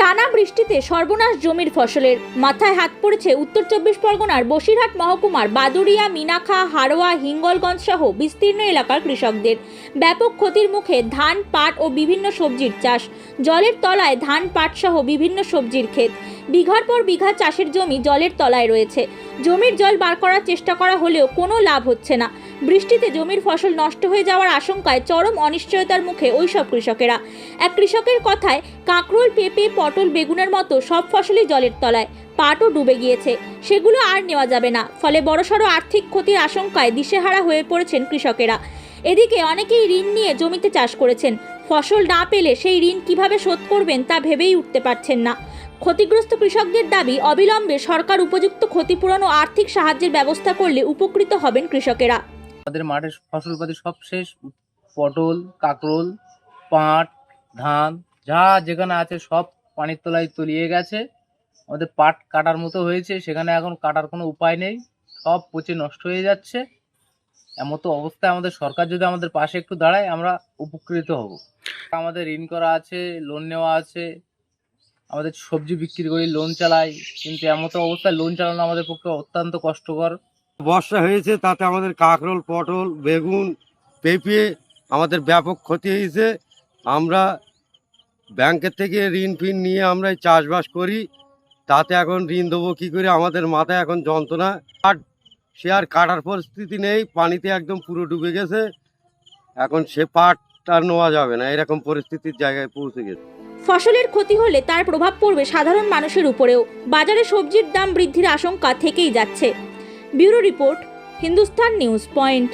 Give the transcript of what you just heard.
টানা বৃষ্টিতে সর্বনাশ জমির ফসলের। মাথায় হাত পড়েছে উত্তর চব্বিশ পরগনার বসিরহাট মহকুমার বাদুড়িয়া, মিনাখা, হারোয়া, হিঙ্গলগঞ্জ সহ বিস্তীর্ণ এলাকার কৃষকদের। ব্যাপক ক্ষতির মুখে ধান, পাট ও বিভিন্ন সবজির চাষ। জলের তলায় ধান, পাট সহ বিভিন্ন সবজির ক্ষেত। বিঘার পর বিঘা চাষের জমি জলের তলায় রয়েছে। জমির জল বার করার চেষ্টা করা হলেও কোনো লাভ হচ্ছে না। বৃষ্টিতে জমির ফসল নষ্ট হয়ে যাওয়ার আশঙ্কায় চরম অনিশ্চয়তার মুখে ওইসব কৃষকেরা। এক কৃষকের কথায়, কাঁকরোল, পেঁপে, পটল, বেগুনের মতো সব ফসলই জলের তলায়। পাটও ডুবে গিয়েছে, সেগুলো আর নেওয়া যাবে না। ফলে বড়সড় আর্থিক ক্ষতির আশঙ্কায় দিশেহারা হয়ে পড়েছেন কৃষকেরা। এদিকে অনেকেই ঋণ নিয়ে জমিতে চাষ করেছেন। ফসল না পেলে সেই ঋণ কিভাবে শোধ করবেন তা ভেবেই উঠতে পারছেন না। ক্ষতিগ্রস্ত কৃষকদের দাবি, অবিলম্বে সরকার উপযুক্ত ক্ষতিপূরণ ও আর্থিক সাহায্যের ব্যবস্থা করলে উপকৃত হবেন কৃষকেরা। আমাদের মাঠের ফসলপাতি সব শেষ। পটল, কাঁকরোল, পাট, ধান যা যেখানে আছে সব পানির তলায় তলিয়ে গেছে। আমাদের পাট কাটার মতো হয়েছে, সেখানে এখন কাটার কোনো উপায় নেই, সব পচে নষ্ট হয়ে যাচ্ছে। এমতো অবস্থায় আমাদের সরকার যদি আমাদের পাশে একটু দাঁড়ায়, আমরা উপকৃত হব। আমাদের ঋণ করা আছে, লোন নেওয়া আছে, আমাদের সবজি বিক্রি করি, লোন চালাই, কিন্তু এমতো অবস্থায় লোন চালানো আমাদের পক্ষে অত্যন্ত কষ্টকর। বর্ষা হয়েছে, তাতে আমাদের কাঁকরোল, পটল, বেগুন, পেঁপে আমাদের ব্যাপক ক্ষতি হয়েছে। আমরা ব্যাংকের থেকে ঋণ ফিন নিয়ে আমরা এই চাষবাস করি, তাতে এখন ঋণ দেবো কী করে? আমাদের মাথায় এখন যন্ত্রণা। আর সে আর কাটার পরিস্থিতি নেই, পানিতে একদম পুরো ডুবে গেছে। এখন সে পাট আর নেওয়া যাবে না, এরকম পরিস্থিতির জায়গায় পৌঁছে গেছে। ফসলের ক্ষতি হলে তার প্রভাব পড়বে সাধারণ মানুষের উপরেও। বাজারে সবজির দাম বৃদ্ধির আশঙ্কা থেকেই যাচ্ছে। Bureau report, Hindustan news point.